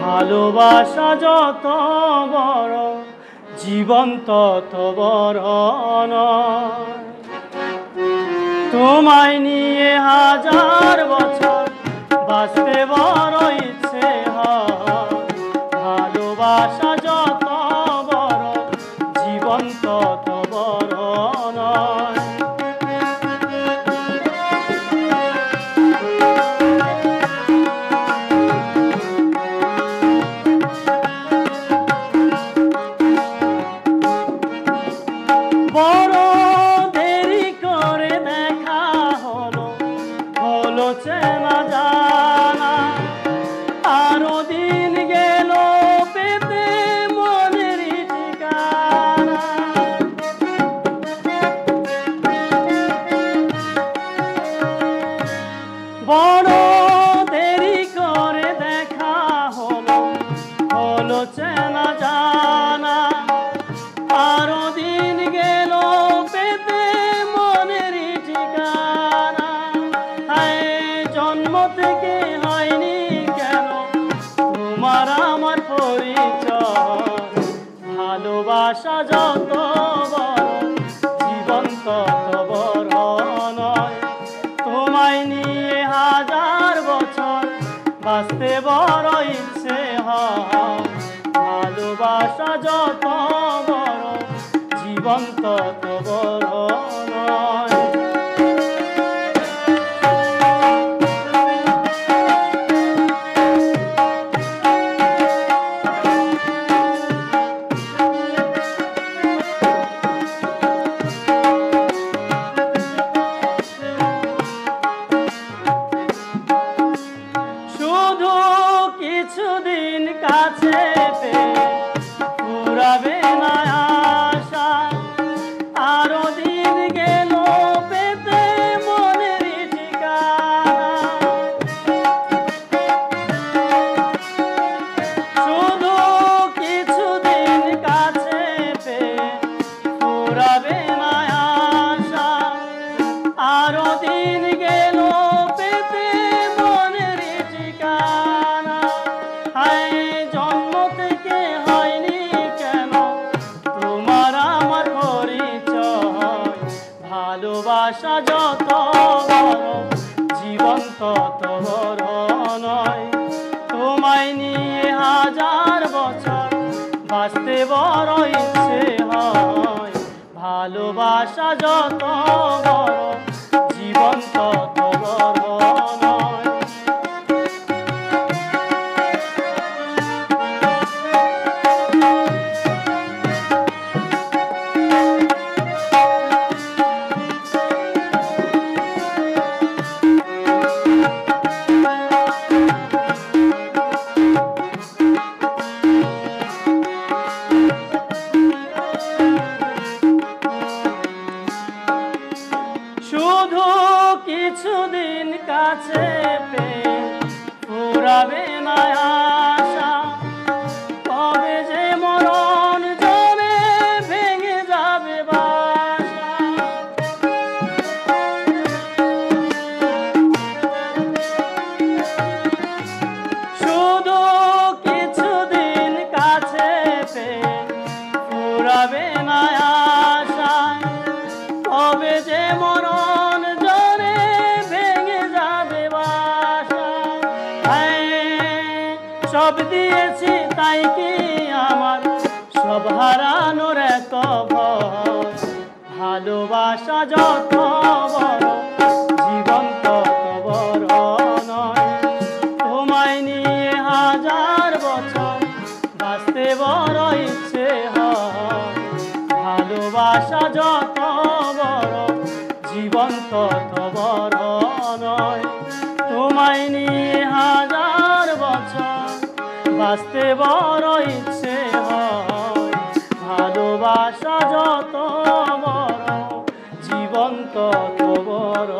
ভালোবাসা যত বড় জীবন তত বড় নয়। তোমায় নিয়ে হাজার বছর বাঁচতে বড় ইচ্ছে হয়। ভালোবাসা যত বড় জীবন তত বড় নয়। বড় দেরি করে দেখা হলো, হলো চেনা জানা, আরো দিন গেল পেতে মনের ঠিকানা। বড় দেরি করে দেখা হলো, হলো চেনা জানা, আরো দিন গেল পেতে মনের ঠিকানা। হায় জন্ম থেকে হয়নি কেন তোমার আমার পরিচয়। ভালোবাসা যত বড় জীবন তত বড় নয়। তোমায় নিয়ে হাজার বছর বাঁচতে বড় ইচ্ছে হয়। ভালোবাসা যত বড় জীবন তত বড় নয়। শুধু কিছুদিন কাছে পেয়ে ফুরাবে না আশা, আরো দিন গেল পেতে মনের ঠিকানা। শুধু কিছুদিন কাছে পেয়ে ফুরাবে না আশা, আরো দিন গেল পেতে মনের ঠিকানা। হায় জন্ম থেকে হয়নি কেন তোমার আমার পরিচয়। ভালোবাসা যত বড় জীবন তত বড় নয়। তোমায় নিয়ে হাজার বছর বাঁচতে বড় ইচ্ছে হয়। ভালোবাসা যত বড় জীবন তত বড় নয়। শুধু কিছুদিন কাছে পেয়ে ফুরাবে না আশা, কবে যে মরণ জমে ভেঙে যাবে বাসা। শুধু কিছুদিন কাছে পেয়ে ফুরাবে না আশা, কবে যে মরণ জরে ভেঙে যাবে বাসা। সব দিয়েছি তাই কি আমার সব হারানোর এত ভয়। ভালোবাসা যত বড় জীবন তত বড় নয়। তোমায় নিয়ে হাজার বছর বাঁচতে বড় ইচ্ছে হয়। ভালোবাসা যত বড় জীবন তত বড় নয়। তোমায় নিয়ে হাজার বছর বাঁচতে বড় ইচ্ছে হয়। ভালোবাসা যত বড় জীবন তত বড়।